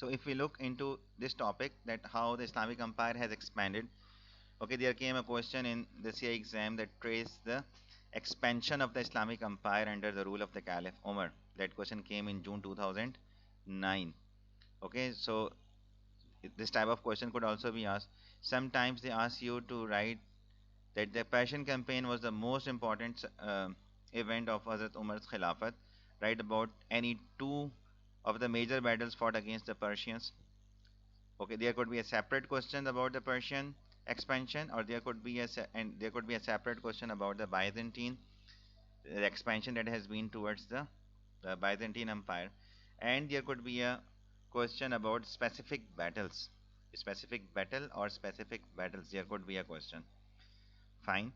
So if we look into this topic, that how the Islamic Empire has expanded, okay, there came a question in this year exam that traced the expansion of the Islamic Empire under the rule of the Caliph Umar. That question came in June 2009. Okay, so this type of question could also be asked. Sometimes they ask you to write that the Persian campaign was the most important event of Hazrat Umar's Khilafat. Write about any two of the major battles fought against the Persians. Okay, there could be a separate question about the Persian expansion, or there could be a separate question about the Byzantine the expansion that has been towards the Byzantine Empire, and there could be a question about specific battle or specific battles. There could be a question. Fine.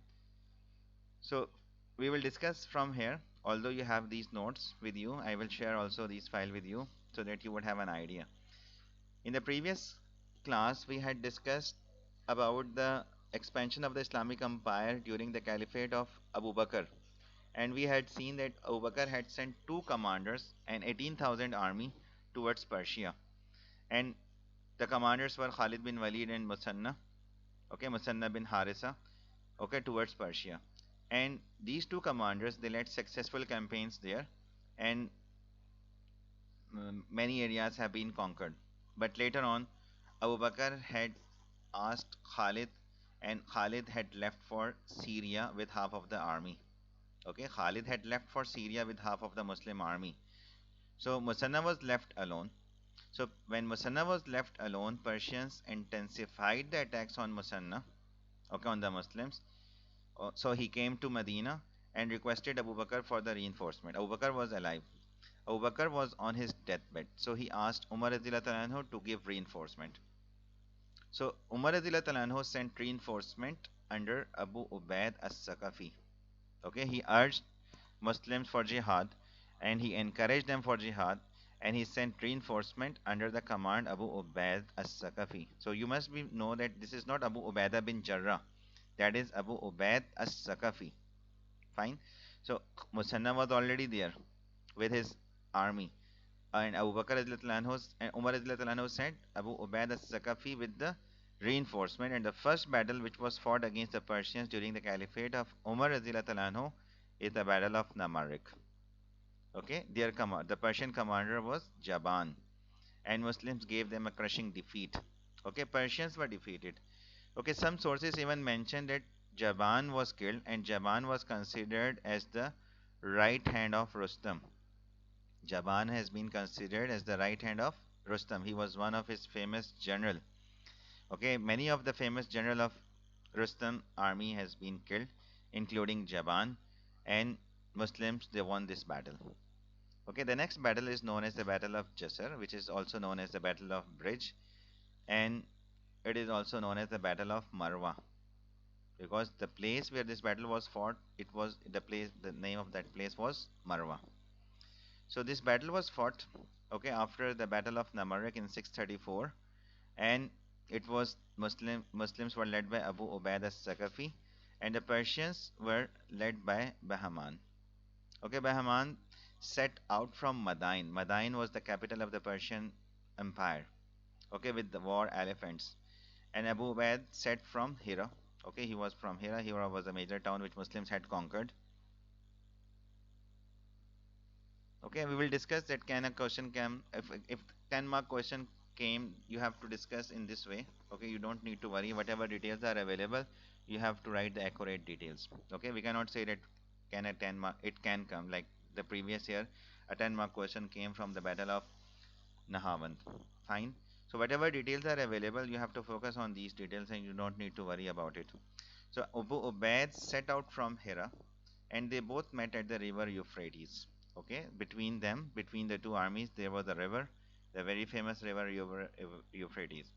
So we will discuss from here. Although you have these notes with you, I will share also these file with you so that you would have an idea. In the previous class, we had discussed about the expansion of the Islamic Empire during the Caliphate of Abu Bakr, and we had seen that Abu Bakr had sent two commanders and 18,000 army towards Persia, and the commanders were Khalid bin Walid and Musanna bin Harisa, okay, towards Persia. And these two commanders, they led successful campaigns there, and many areas have been conquered. But later on, Abu Bakr had asked Khalid, and Khalid had left for Syria with half of the army. Okay, Khalid had left for Syria with half of the Muslim army. So Musanna was left alone. So when Musanna was left alone, Persians intensified the attacks on Musanna, okay, on the Muslims. So he came to Medina and requested Abu Bakr for the reinforcement. Abu Bakr was alive. Abu Bakr was on his deathbed. So he asked Umar anhu to give reinforcement. So Umar anhu sent reinforcement under Abu Ubaid as-Saqafi. Okay, he urged Muslims for jihad, and he encouraged them for jihad, and he sent reinforcement under the command Abu Ubaid as-Saqafi. So you must know that this is not Abu Ubaidah bin Jarrah, that is Abu Ubaid as-Saqafi. Fine. So Musanna was already there with his army, and Abu Bakr and Umar anhu sent Abu Ubaid as-Saqafi with the reinforcement. And the first battle which was fought against the Persians during the Caliphate of Umar anhu is the Battle of Namarik. Okay, the Persian commander was Jaban, and Muslims gave them a crushing defeat. Okay, Persians were defeated. Okay, some sources even mention that Jaban was killed, and Jaban was considered as the right hand of Rustam. Jaban has been considered as the right hand of Rustam. He was one of his famous general. Okay, many of the famous general of Rustam army has been killed, including Jaban, and Muslims, they won this battle. Okay, the next battle is known as the Battle of Jasser, which is also known as the Battle of Bridge, and it is also known as the Battle of Marwa, because the place where this battle was fought, the name of that place was Marwa. So this battle was fought, okay, after the Battle of Namarik in 634, and it was Muslims were led by Abu Ubaid as-Saqafi, and the Persians were led by Bahman. Okay, Bahman set out from Madain. Madain was the capital of the Persian Empire, okay, with the war elephants. And Abu Ubaid set from Hira. Okay, he was from Hira. Hira was a major town which Muslims had conquered. Okay, we will discuss that. Can a question come, if 10-mark question came, you have to discuss in this way. Okay, you don't need to worry. Whatever details are available, you have to write the accurate details. Okay, we cannot say that can a 10-mark, it can come like the previous year. A 10-mark question came from the Battle of Nahawand. Fine. So whatever details are available, you have to focus on these details, and you don't need to worry about it. So Abu Ubaid set out from Hira, and they both met at the river Euphrates. Okay, between the two armies, there was a river, the very famous river Euphrates.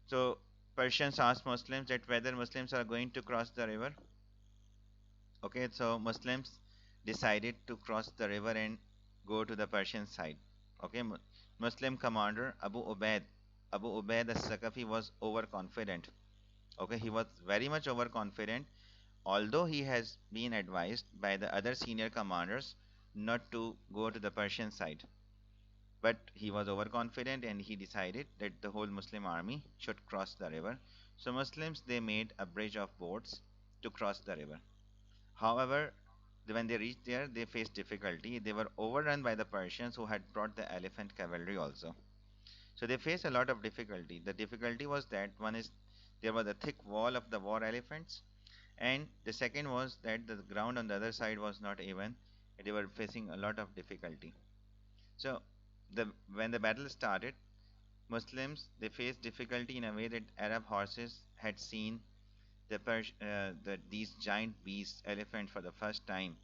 So Persians asked Muslims that whether Muslims are going to cross the river. Okay, so Muslims decided to cross the river and go to the Persian side. Okay, Muslim commander Abu Ubaid as-Saqafi was overconfident. Okay, he was very much overconfident, although he has been advised by the other senior commanders not to go to the Persian side. But he was overconfident and he decided that the whole Muslim army should cross the river. So Muslims they made a bridge of boats to cross the river. However, when they reached there, they faced difficulty. They were overrun by the Persians who had brought the elephant cavalry also. So they faced a lot of difficulty. The difficulty was that one is there was a thick wall of the war elephants, and the second was that the ground on the other side was not even. They were facing a lot of difficulty. So when the battle started, Muslims they faced difficulty in a way that Arab horses had seen these giant beasts, elephants, for the first time,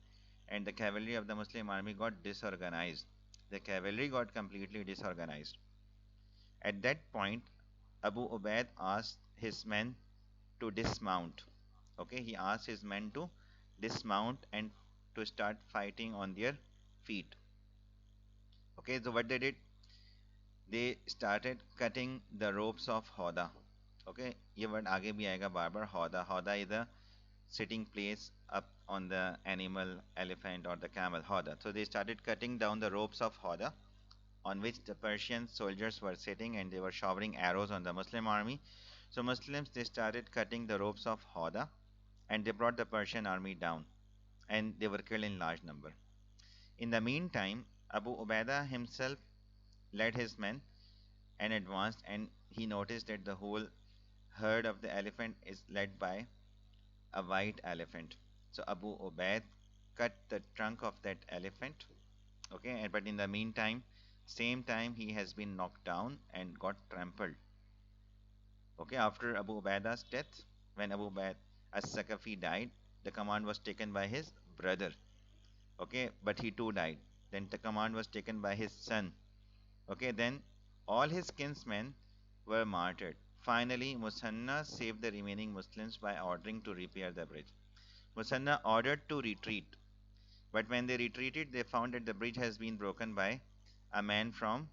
and the cavalry of the Muslim army got disorganized. The cavalry got completely disorganized. At that point, Abu Ubaid asked his men to dismount. Okay, he asked his men to dismount and to start fighting on their feet. Okay, so what they did, they started cutting the ropes of Hoda. Okay, ये word आगे भी आएगा बार बार. Hoda. Hoda is a sitting place up on the animal, elephant or the camel. Hoda. So they started cutting down the ropes of Hoda on which the Persian soldiers were sitting, and they were showering arrows on the Muslim army. So Muslims they started cutting the ropes of Hoda, and they brought the Persian army down, and they were killed in large number. In the meantime, Abu Ubaidah himself led his men and advanced, and he noticed that the whole herd of the elephant is led by a white elephant. So Abu Ubaid cut the trunk of that elephant. Okay, but in the meantime, same time he has been knocked down and got trampled. Okay, after Abu Ubaidah's death, when Abu Ubaid as-Sakafi died, the command was taken by his brother. Okay, but he too died. Then the command was taken by his son. Okay, then all his kinsmen were martyred. Finally, Musanna saved the remaining Muslims by ordering to repair the bridge. Musanna ordered to retreat, but when they retreated, they found that the bridge has been broken by a man from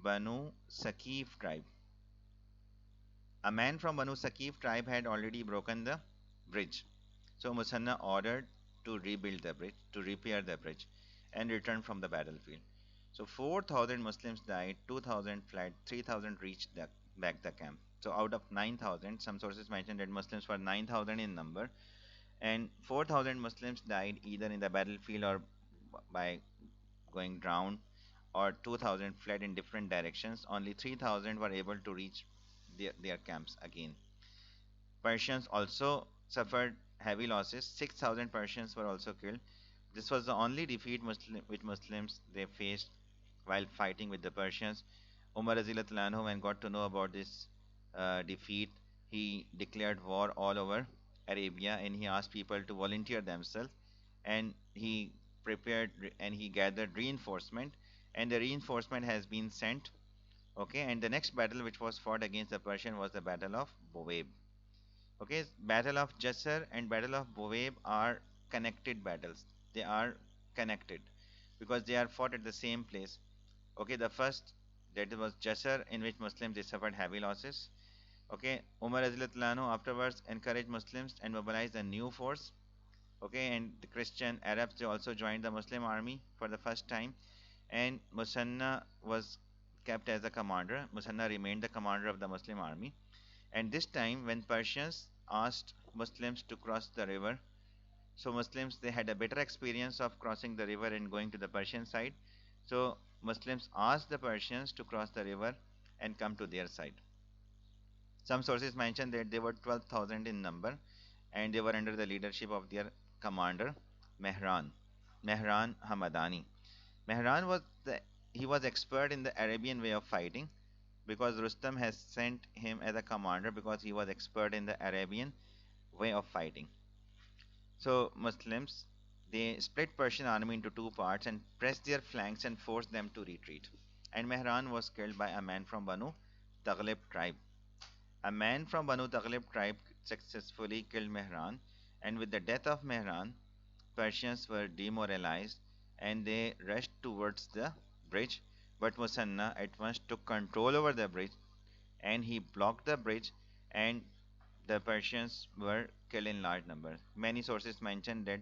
Banu Sakif tribe. A man from Banu Sakif tribe had already broken the bridge. So Musanna ordered to rebuild the bridge, to repair the bridge, and return from the battlefield. So 4,000 Muslims died, 2,000 fled, 3,000 reached back the camp. So out of 9,000, some sources mention that Muslims were 9,000 in number, and 4,000 Muslims died either in the battlefield or by going drowned, or 2,000 fled in different directions. Only 3,000 were able to reach their camps again. Persians also suffered heavy losses. 6,000 Persians were also killed. This was the only defeat which Muslims they faced while fighting with the Persians. Umar Anhu, when got to know about this defeat, he declared war all over Arabia, and he asked people to volunteer themselves, and he prepared and he gathered reinforcement, and the reinforcement has been sent. Okay, and the next battle which was fought against the Persian was the Battle of Buwaib. Okay, Battle of Jasser and Battle of Buwaib are connected battles. They are connected because they are fought at the same place. Okay, the first that was Jasser, in which Muslims they suffered heavy losses. Okay, Umar Anhu afterwards encouraged Muslims and mobilized a new force. Okay, and the Christian Arabs they also joined the Muslim army for the first time, and Musanna was kept as the commander. Musanna remained the commander of the Muslim army. And this time, when Persians asked Muslims to cross the river, so Muslims they had a better experience of crossing the river and going to the Persian side. So Muslims asked the Persians to cross the river and come to their side. Some sources mention that they were 12,000 in number, and they were under the leadership of their commander Mehran Hamadani. Mehran he was expert in the Arabian way of fighting, because Rustam has sent him as a commander because he was expert in the Arabian way of fighting. So Muslims they split Persian army into two parts and pressed their flanks and forced them to retreat. And Mehran was killed by a man from Banu Taghlib tribe. A man from Banu Taghlib tribe successfully killed Mehran, and with the death of Mehran, Persians were demoralized and they rushed towards the bridge. But Musanna at once took control over the bridge, and he blocked the bridge, and the Persians were killed in large numbers. Many sources mention that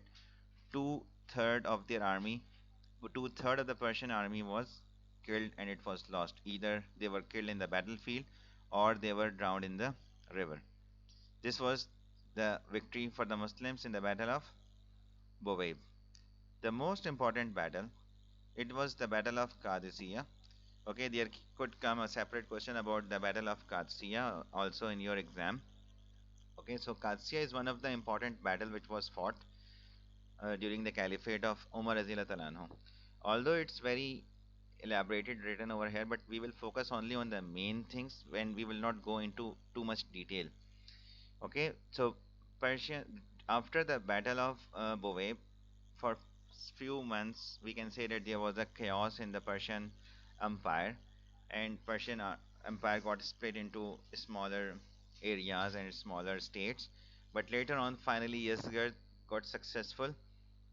two-third of their army, two-third of the Persian army was killed and it was lost. Either they were killed in the battlefield or they were drowned in the river. This was the victory for the Muslims in the Battle of Bowaib. The most important battle, it was the Battle of Qadisiyah. Okay, there could come a separate question about the Battle of Qadisiyah also in your exam. Okay, so Qadisiyah is one of the important battle which was fought during the Caliphate of Umar Radhiyallahu anhu. Although it's very elaborated written over here, but we will focus only on the main things when we will not go into too much detail. Okay, so Persia after the Battle of Bowaib, for few months we can say that there was a chaos in the Persian Empire, and Persian Empire got split into smaller areas and smaller states. But later on, finally, Yazgard got successful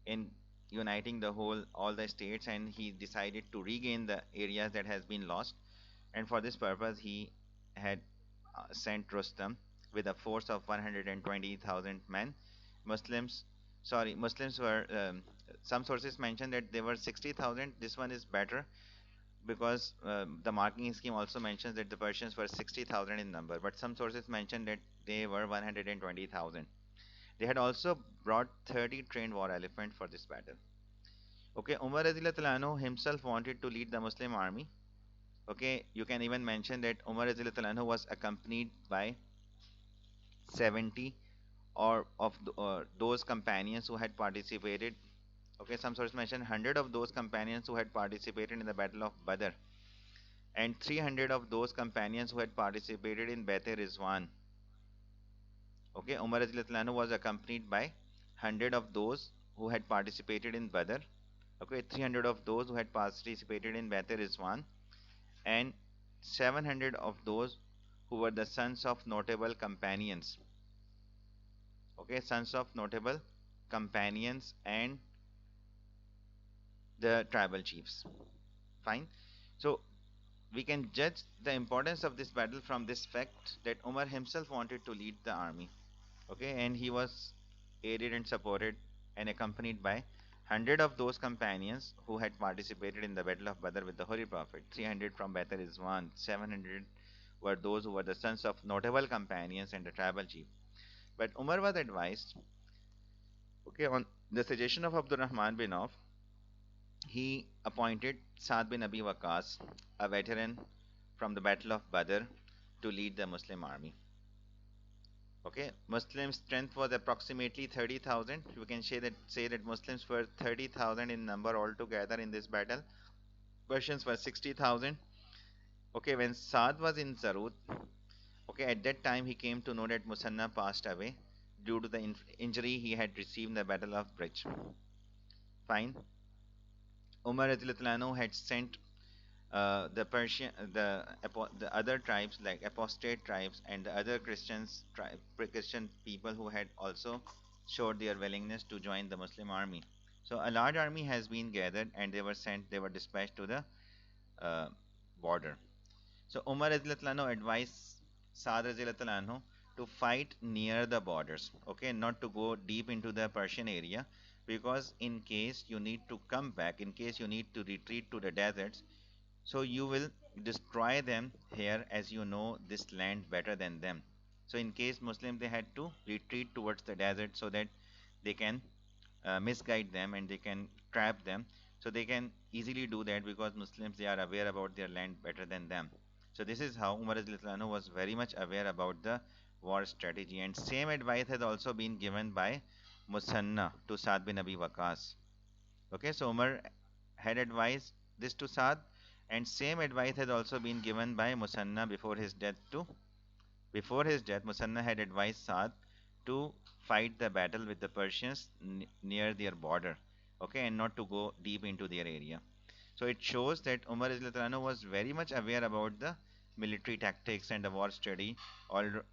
in uniting the whole all the states, and he decided to regain the areas that has been lost. And for this purpose, he had sent Rustam with a force of 120,000 men. Muslims were, some sources mention that they were 60,000. This one is better because the marking scheme also mentions that the Persians were 60,000 in number, but some sources mention that they were 120,000. They had also brought 30 trained war elephants for this battle. Okay, Umar Radhiyallahu anhu himself wanted to lead the Muslim army. Okay, you can even mention that Umar Radhiyallahu anhu was accompanied by 70 or of those companions who had participated. Okay, some sources mention 100 of those companions who had participated in the Battle of Badr, and 300 of those companions who had participated in Bait Rizwan. Okay, Umar Radhiyallahu anhu was accompanied by 100 of those who had participated in Badr. Okay, 300 of those who had participated in Bait Rizwan, and 700 of those who were the sons of notable companions. Okay, sons of notable companions and the tribal chiefs. Fine. So we can judge the importance of this battle from this fact that Umar himself wanted to lead the army. Okay, and he was aided and supported and accompanied by 100 of those companions who had participated in the Battle of Badr with the Holy Prophet. 300 from Badr is one. 700 were those who were the sons of notable companions and the tribal chief. But Umar was advised, okay, on the suggestion of Abdurrahman bin Auf, he appointed Saad bin Abi Waqas, a veteran from the Battle of Badr, to lead the Muslim army. Okay, Muslim strength was approximately 30,000. We can say that Muslims were 30,000 in number altogether in this battle. Persians were 60,000. Okay, when Saad was in Zarut, okay, at that time he came to know that Musanna passed away due to the injury he had received in the Battle of Bridge. Fine. Umar Radhiyallahu had sent the Persian, the other tribes like apostate tribes and the other Christian people who had also showed their willingness to join the Muslim army. So a large army has been gathered and they were dispatched to the uh, border. So Umar Radhiyallahu anhu advised Saad Radhiyallahu anhu to fight near the borders, okay, not to go deep into the Persian area, because in case you need to come back, in case you need to retreat to the deserts, so you will destroy them here as you know this land better than them. So in case Muslims they had to retreat towards the desert so that they can misguide them and they can trap them. So they can easily do that because Muslims they are aware about their land better than them. So this is how Umar Azlan was very much aware about the war strategy, and same advice has also been given by Musanna to Saad bin Abi Waqas. Okay, so Umar had advised this to Saad, and same advice has also been given by Musanna before his death too. Before his death, Musanna had advised Saad to fight the battle with the Persians near their border, okay, and not to go deep into their area. So it shows that Umar Izlatalano was very much aware about the military tactics and the war study,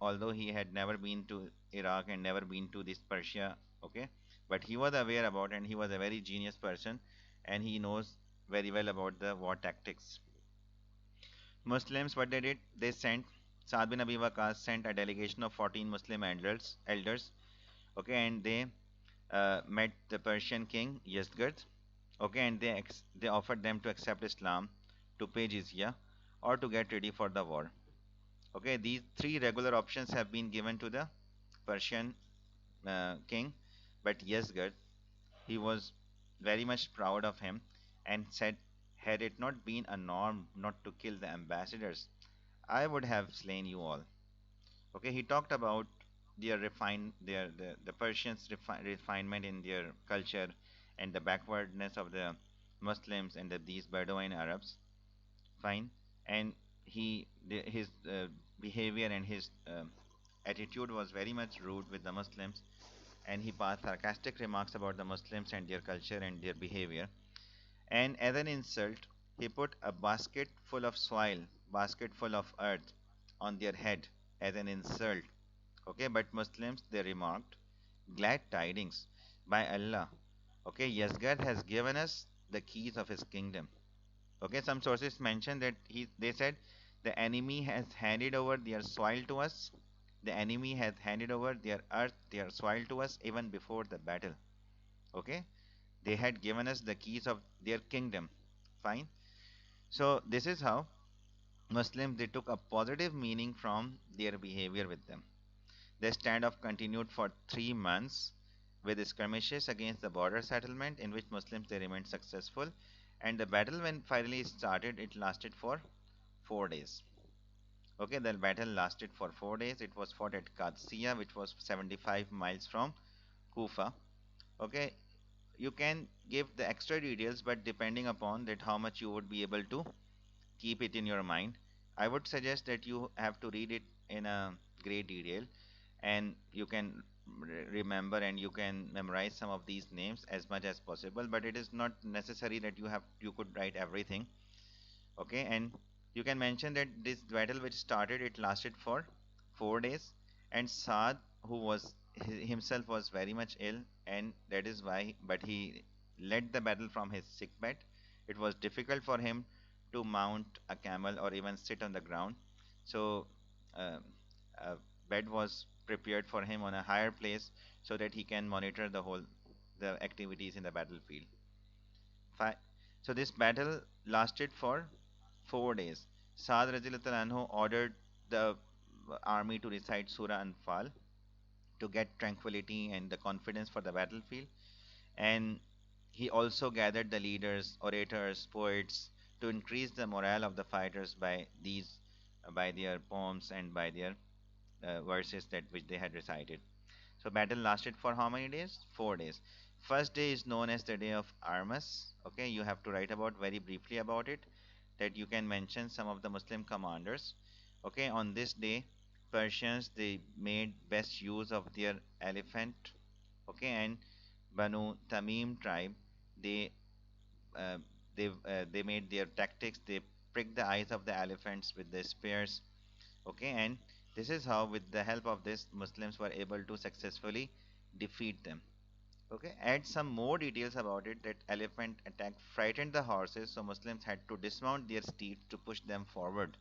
although he had never been to Iraq and never been to this Persia, okay, but he was aware about, and he was a very genius person, and he knows very well about the war tactics. Muslims, what they did, they sent Saad bin Abi Waqas sent a delegation of 14 Muslim elders, okay, and they met the Persian king Yazdgerd, okay, and they offered them to accept Islam, to pay jizya, or to get ready for the war. Okay, these three regular options have been given to the Persian king, but Yezgad, he was very much proud of him and said, had it not been a norm not to kill the ambassadors, I would have slain you all. Okay, he talked about the Persians refinement in their culture and the backwardness of the Muslims and these Bedouin Arabs. Fine, and his behavior and his attitude was very much rude with the Muslims, and he passed sarcastic remarks about the Muslims and their culture and their behavior. And as an insult, he put a basket full of soil, basket full of earth on their head as an insult. Okay, but Muslims, they remarked, glad tidings by Allah. Okay, Yazgad has given us the keys of his kingdom. Okay, some sources mention that they said the enemy has handed over their soil to us. The enemy has handed over their earth, their soil to us even before the battle. Okay, they had given us the keys of their kingdom. Fine. So this is how Muslims, they took a positive meaning from their behavior with them. The standoff continued for 3 months with skirmishes against the border settlement in which Muslims, they remained successful. And the battle, when finally started, it lasted for 4 days. Okay, the battle lasted for 4 days. It was fought at Qadsiya, which was 75 miles from Kufa. Okay, you can give the extra details, but depending upon that how much you would be able to keep it in your mind, I would suggest that you have to read it in a great detail, and you can remember and you can memorize some of these names as much as possible, but it is not necessary that you could write everything. Okay, and you can mention that this battle which started, it lasted for 4 days, and Saad, who was himself was very much ill, and that is why, but he led the battle from his sick bed. It was difficult for him to mount a camel or even sit on the ground, so uh, a bed was prepared for him on a higher place so that he can monitor the activities in the battlefield. So this battle lasted for 4 days. Saad Radhiyallahu anhu ordered the army to recite Surah Anfal to get tranquility and the confidence for the battlefield. And he also gathered the leaders, orators, poets to increase the morale of the fighters by their poems and by their verses that which they had recited. So battle lasted for how many days? 4 days. First day is known as the day of Armas. Okay, you have to write about very briefly about it, that you can mention some of the Muslim commanders. Okay, on this day, Persians, they made best use of their elephant. Okay, and Banu Tamim tribe, they uh, they made their tactics. They pricked the eyes of the elephants with their spears. Okay, and this is how, with the help of this, Muslims were able to successfully defeat them. Okay, add some more details about it, that elephant attack frightened the horses, so Muslims had to dismount their steeds to push them forward.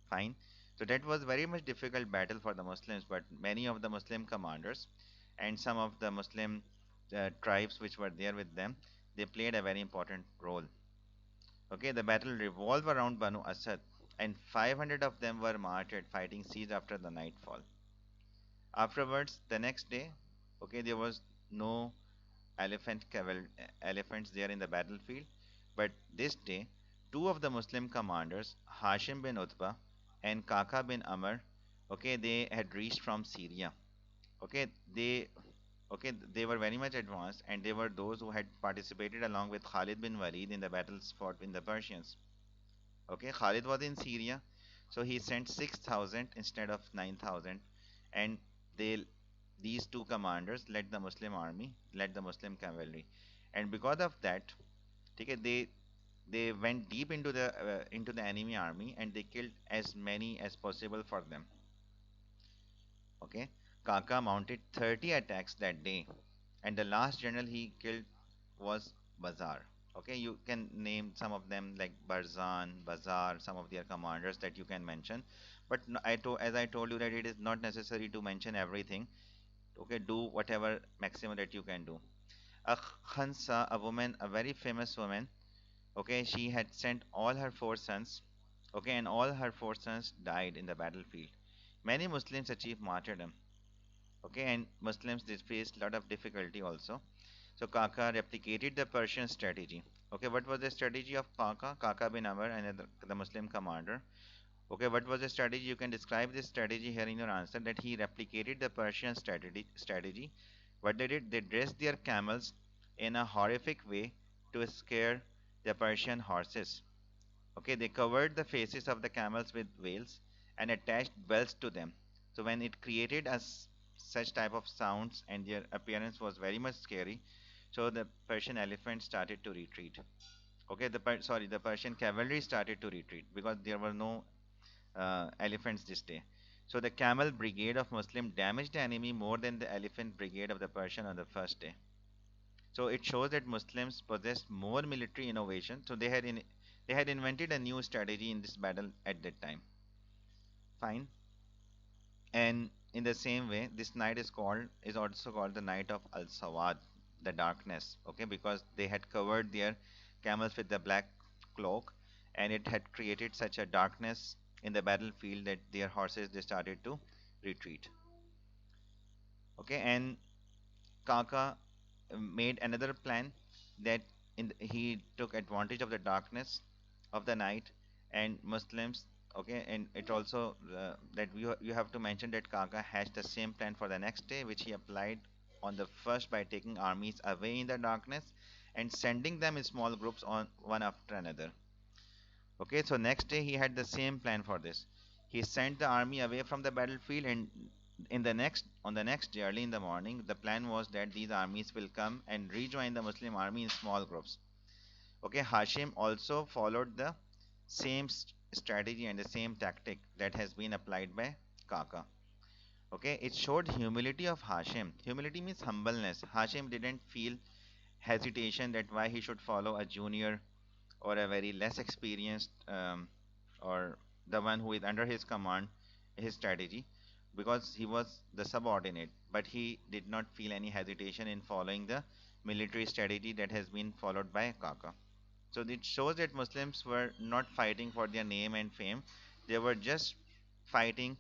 Fine. So that was very much difficult battle for the Muslims, but many of the Muslim commanders and some of the Muslim tribes which were there with them, they played a very important role. Okay, the battle revolved around Banu Asad, and 500 of them were martyred fighting siege after the nightfall. Afterwards, the next day, okay, there was no elephants there in the battlefield, but this day, two of the Muslim commanders, Hashim bin Utbah and Kaka bin Amr, okay, they had reached from Syria. Okay, they were very much advanced, and they were those who had participated along with Khalid bin Walid in the battles fought in the Persians. Okay, Khalid was in Syria, so he sent 6,000 instead of 9,000, and they these two commanders led the Muslim army, led the Muslim cavalry, and because of that, okay, they went deep into the enemy army, and they killed as many as possible for them. Okay, Kaka mounted 30 attacks that day, and the last general he killed was Bazar. Okay, you can name some of them like Barzan, Bazar, some of their commanders that you can mention. But as I told you that it is not necessary to mention everything. Okay, do whatever maximum that you can do. A Khansa, a woman, a very famous woman. Okay, she had sent all her four sons. Okay, and all her four sons died in the battlefield. Many Muslims achieved martyrdom. Okay, and Muslims did face a lot of difficulty also. So Kaka replicated the Persian strategy. Okay, what was the strategy of Kaka? Kaka bin Amr and the Muslim commander. Okay, what was the strategy? You can describe this strategy here in your answer that he replicated the Persian strategy. What they did, they dressed their camels in a horrific way to scare the Persian horses. Okay, they covered the faces of the camels with veils and attached bells to them. So when it created as such type of sounds and their appearance was very much scary, so the Persian elephants started to retreat. Okay, the Persian cavalry started to retreat because there were no elephants this day. So the camel brigade of Muslim damaged the enemy more than the elephant brigade of the Persian on the first day. So it shows that Muslims possessed more military innovation. So they had invented a new strategy in this battle at that time. Fine. And in the same way, this night is also called the night of Al Sawad, the darkness. Okay, because they had covered their camels with the black cloak, and it had created such a darkness in the battlefield that their horses they started to retreat. Okay, and Kaka made another plan that he took advantage of the darkness of the night and Muslims. Okay, and it also that you have to mention that Kaka hatched the same plan for the next day, which he applied on the first by taking armies away in the darkness and sending them in small groups on one after another. Okay, so next day he had the same plan for this. He sent the army away from the battlefield, and on the next day, early in the morning, the plan was that these armies will come and rejoin the Muslim army in small groups. Okay, Hashim also followed the same strategy and the same tactic that has been applied by Kaka. Okay, it showed humility of Hashim. Humility means humbleness. Hashim didn't feel hesitation that why he should follow a junior or a very less experienced or the one who is under his command, his strategy, because he was the subordinate, but he did not feel any hesitation in following the military strategy that has been followed by Kaka. So it shows that Muslims were not fighting for their name and fame; they were just fighting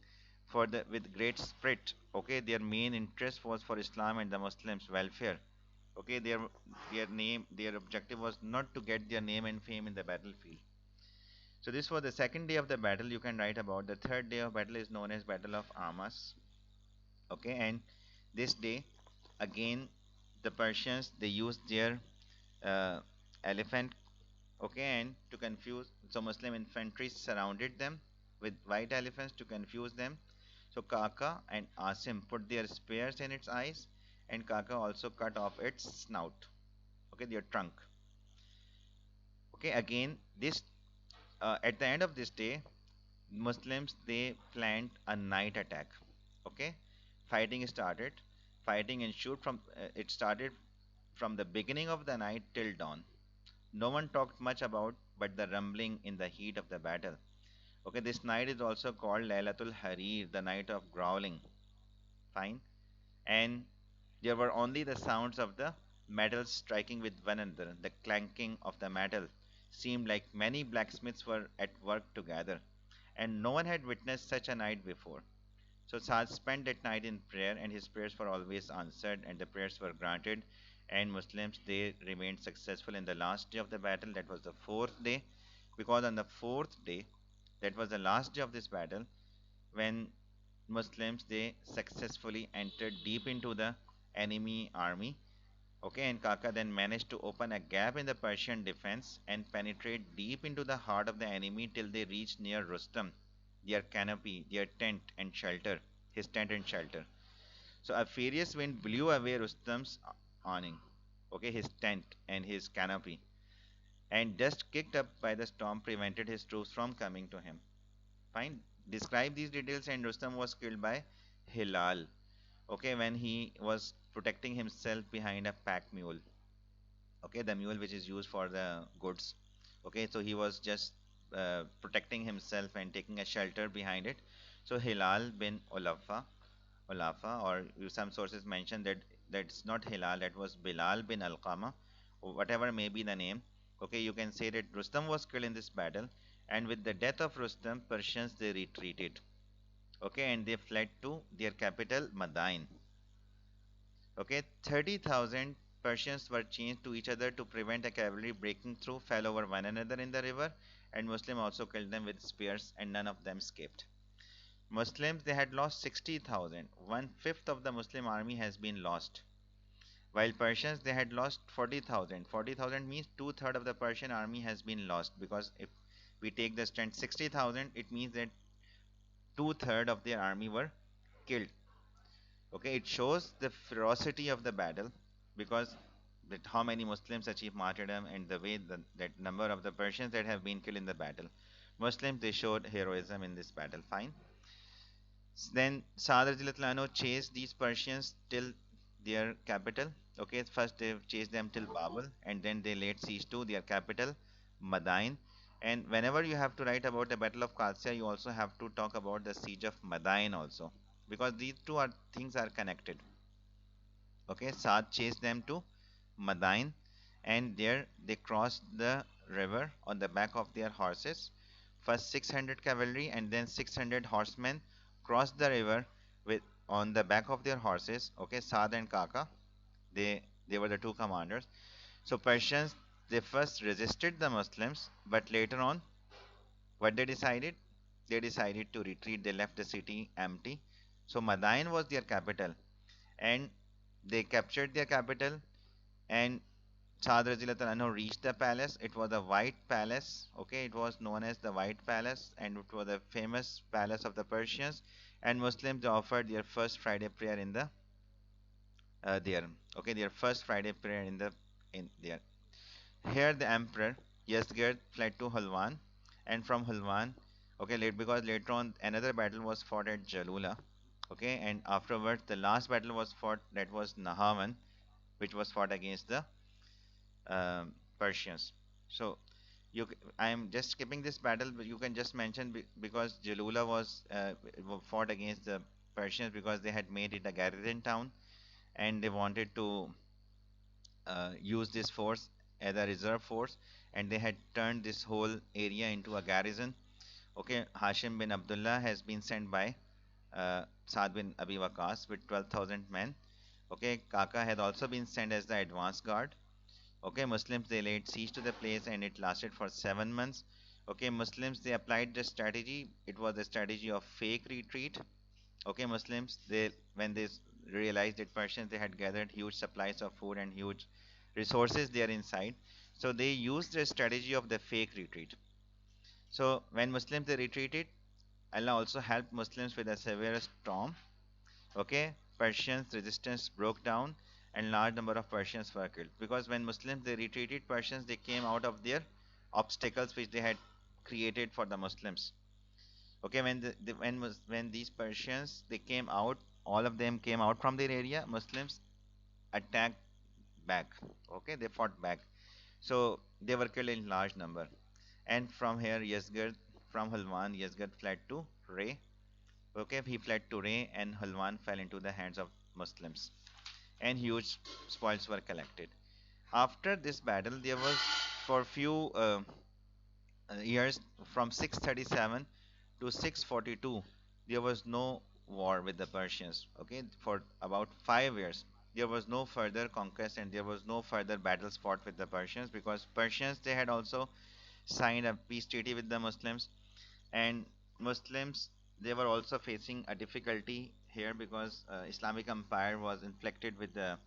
for the with great spirit. Okay, their main interest was for Islam and the Muslims' welfare. Okay, their objective was not to get their name and fame in the battlefield. So this was the second day of the battle. You can write about the third day of battle is known as Battle of Amas. Okay, and this day again the Persians they used their uh, elephant. Okay, and to confuse, so Muslim infantry surrounded them with white elephants to confuse them. So Kaka and Asim put their spears in its eyes, and Kaka also cut off its snout. Okay, their trunk. Okay, again this at the end of this day Muslims they planned a night attack. Okay, fighting started. Fighting ensued from it started from the beginning of the night till dawn. No one talked much about but the rumbling in the heat of the battle. Okay, this night is also called Laylatul Harir, the night of growling. Fine, and there were only the sounds of the metal striking with one another. The clanking of the metal seemed like many blacksmiths were at work together, and no one had witnessed such a night before. So Saad spent that night in prayer, and his prayers were always answered, and the prayers were granted. And Muslims they remained successful in the last day of the battle. That was the fourth day, because on the fourth day, that was the last day of this battle, when Muslims they successfully entered deep into the enemy army. Okay, and Kaka then managed to open a gap in the Persian defense and penetrate deep into the heart of the enemy till they reached near Rustam, their canopy, their tent and shelter, his tent and shelter. So a furious wind blew away Rustam's awning, okay, his tent and his canopy, and dust kicked up by the storm prevented his troops from coming to him. Fine. Describe these details, and Rustam was killed by Hilal. Okay, when he was protecting himself behind a pack mule. Okay, the mule which is used for the goods. Okay, so he was just protecting himself and taking a shelter behind it. So Hilal bin Olafa, or some sources mention that that's not Hilal, that was Bilal bin Alqama, whatever may be the name. Okay, you can say that Rustam was killed in this battle, and with the death of Rustam, Persians they retreated. Okay, and they fled to their capital Madain. Okay, 30,000 Persians were chained to each other to prevent a cavalry breaking through, fell over one another in the river, and Muslim also killed them with spears, and none of them escaped. Muslims they had lost 60,000. One fifth of the Muslim army has been lost. While Persians they had lost 40,000. 40,000 means two-thirds of the Persian army has been lost, because if we take the strength 60,000, it means that two-thirds of their army were killed. Okay, it shows the ferocity of the battle, because that how many Muslims achieve martyrdom, and the way that number of the Persians that have been killed in the battle. Muslims they showed heroism in this battle. Fine. Then Sa'd radhiyallahu anhu chased these Persians till their capital. Okay, first they chased them till Babel, and then they laid siege to their capital, Madain. And whenever you have to write about the Battle of Qadisiyah, you also have to talk about the siege of Madain also, because these two are things are connected. Okay, Saad chased them to Madain, and there they crossed the river on the back of their horses. First 600 cavalry and then 600 horsemen crossed the river with on the back of their horses. Okay, Saad and Kaka, they were the two commanders. So Persians they first resisted the Muslims, but later on, what they decided? They decided to retreat. They left the city empty. So Madain was their capital, and they captured their capital, and Saad Radhiyallahu anhu reached the palace. It was a white palace. Okay, it was known as the White Palace, and it was a famous palace of the Persians. And Muslims offered their first Friday prayer in the there. Okay, their first Friday prayer in there. Here the emperor Yazgird fled to Hulwan, and from Hulwan, okay, because later on another battle was fought at Jalula. Okay, and afterwards the last battle was fought, that was Nahawan, which was fought against the Persians. So I am just skipping this battle, but you can just mention because Jalula was fought against the Persians because they had made it a garrison town, and they wanted to use this force as a reserve force, and they had turned this whole area into a garrison. Okay, Hashim bin Abdullah has been sent by Saad bin Abi Waqas with 12,000 men. Okay, Kaka had also been sent as the advance guard. Okay, Muslims they laid siege to the place, and it lasted for 7 months. Okay, Muslims they applied the strategy. It was a strategy of fake retreat. Okay, Muslims they when they realized that Persians they had gathered huge supplies of food and huge resources there inside, so they used the strategy of the fake retreat. So when Muslims they retreated, Allah also helped Muslims with a severe storm. Okay, Persians resistance broke down, and large number of Persians were killed, because when Muslims they retreated, Persians they came out of their obstacles which they had created for the Muslims. Okay, when when these Persians they came out, all of them came out from their area. Muslims attacked back. Okay, they fought back, so they were killed in large number. And from here, Yazgird, from Hulwan, Yazgird fled to Ray. Okay, he fled to Ray, and Hulwan fell into the hands of Muslims, and huge spoils were collected. After this battle, there was for few years, from 637 to 642, there was no war with the Persians. Okay, for about 5 years, there was no further conquest, and there was no further battles fought with the Persians, because Persians they had also signed a peace treaty with the Muslims, and Muslims they were also facing a difficulty here, because Islamic Empire was inflicted with the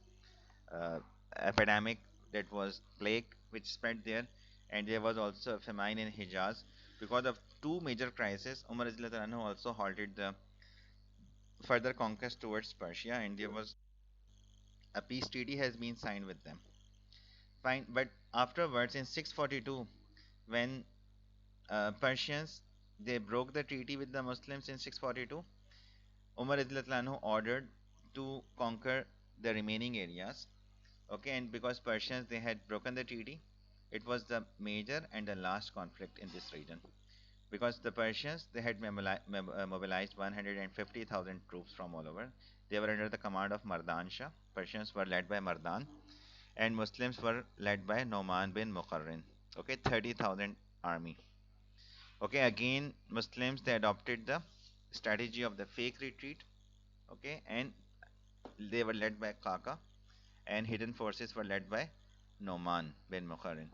uh, epidemic, that was plague which spread there, and there was also a famine in Hijaz. Because of two major crises, Umar radhiyallahu anhu also halted the further conquest towards Persia, and there was a peace treaty has been signed with them. Fine, but afterwards in 642, when Persians they broke the treaty with the Muslims in 642, Umar radhiyallahu anhu ordered to conquer the remaining areas. Okay, and because Persians they had broken the treaty, it was the major and the last conflict in this region. Because the Persians they had mobilized 150,000 troops from all over. They were under the command of Mardan Shah. Persians were led by Mardan, and Muslims were led by Noman bin Muqarrin. Okay, 30,000 army. Okay, again, Muslims they adopted the strategy of the fake retreat. Okay, and they were led by Kaka, and hidden forces were led by Noman bin Mukharin.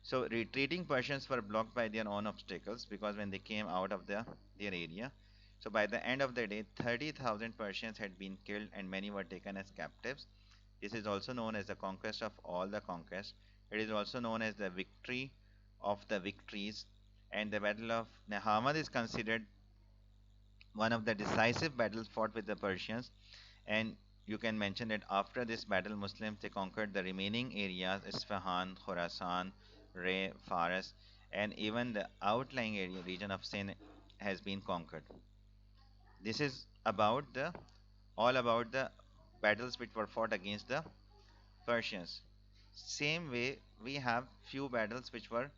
So retreating Persians were blocked by their own obstacles because when they came out of their area, so by the end of the day, 30,000 Persians had been killed and many were taken as captives. This is also known as the conquest of all the conquests. It is also known as the victory of the victories. And the Battle of Nehamad is considered one of the decisive battles fought with the Persians. And you can mention that after this battle, Muslims they conquered the remaining areas, Isfahan, Khorasan, Ray, Faras, and even the outlying area region of Sindh has been conquered. This is about the all about the battles which were fought against the Persians. Same way, we have few battles which were